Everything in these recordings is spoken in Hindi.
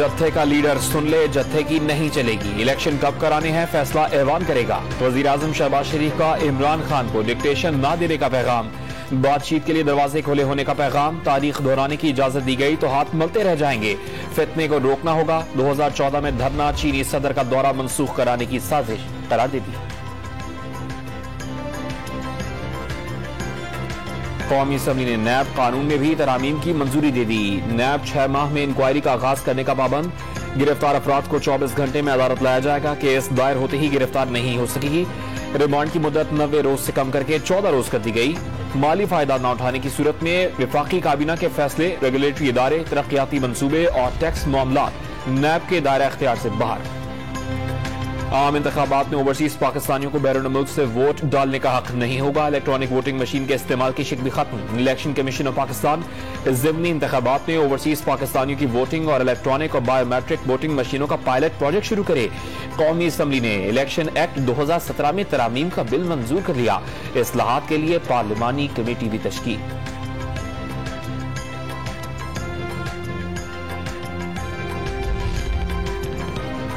जत्थे का लीडर सुन ले, जत्थे की नहीं चलेगी। इलेक्शन कब कराने हैं फैसला ऐवान करेगा। वजीर आजम शहबाज शरीफ का इमरान खान को डिक्टेशन ना देने का पैगाम। बातचीत के लिए दरवाजे खुले होने का पैगाम। तारीख दोहराने की इजाजत दी गई तो हाथ मलते रह जाएंगे। फितने को रोकना होगा। 2014 में धरना, चीनी सदर का दौरा मंसूख कराने की साजिश करार दे दी। कौमी असम्बली ने नैब कानून में भी तरामीम की मंजूरी दे दी। नैब 6 माह में इंक्वायरी का आगाज करने का पाबंद। गिरफ्तार अफराद को 24 घंटे में अदालत लाया जाएगा। केस दायर होते ही गिरफ्तार नहीं हो सकेगी। रिमांड की मुद्दत 90 रोज से कम करके 14 रोज कर दी गई। माली फायदा न उठाने की सूरत में विफाकी काबीना के फैसले, रेगुलेटरी इदारे, तरक्याती मंसूबे और टैक्स मामलात नैब के दायरा इख्तियार से बाहर। आम इंतखाबात में ओवरसीज पाकिस्तानियों को बैरून मुल्क से वोट डालने का हक नहीं होगा। इलेक्ट्रॉनिक वोटिंग मशीन के इस्तेमाल की शिक भी खत्म। इलेक्शन कमीशन ऑफ पाकिस्तान ज़िमनी इंतखाबात में ओवरसीज पाकिस्तानियों की वोटिंग और इलेक्ट्रॉनिक और बायोमेट्रिक वोटिंग मशीनों का पायलट प्रोजेक्ट शुरू करे। कौमी असम्बली ने इलेक्शन एक्ट 2017 में तरामीम का बिल मंजूर कर लिया। इस्लाहात के लिए पार्लिमानी कमेटी भी तश्कील।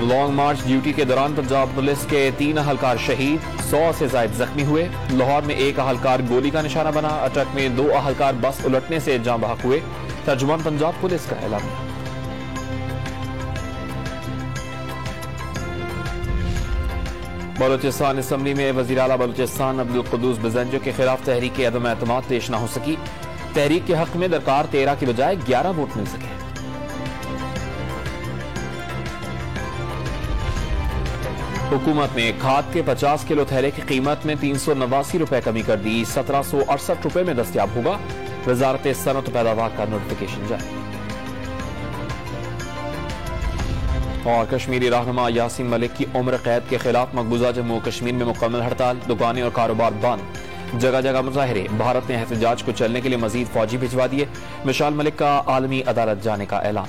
लॉन्ग मार्च ड्यूटी के दौरान पंजाब पुलिस के 3 अहलकार शहीद, 100 से ज्यादा जख्मी हुए। लाहौर में 1 अहलकार गोली का निशाना बना। अटक में 2 अहलकार बस उलटने से जान बहक हुए। तर्जुमान पंजाब पुलिस का ऐलान। बलूचिस्तान असम्बली में वजीर आला बलूचिस्तान अब्दुल कुद्दूस बिजंजो के खिलाफ तहरीक अदम एतमाद पेश न हो सकी। तहरीक के हक में दरकार 13 की बजाय 11 वोट मिल सके। हुकूमत ने खाद के 50 किलो थैले की कीमत में 389 रुपए कमी कर दी। 1768 रुपए में दस्तयाब होगा। वजारत सनअत पैदावार का नोटिफिकेशन जारी। और कश्मीरी रहनुमा यासीन मलिक की उम्र कैद के खिलाफ मकबूजा जम्मू कश्मीर में मुकम्मल हड़ताल। दुकानें और कारोबार बंद। जगह जगह मुजाहिरे। भारत ने एहतजाज को चलने के लिए मजीद फौजी भिजवा दिए। मिशाल मलिक का आलमी अदालत जाने का ऐलान।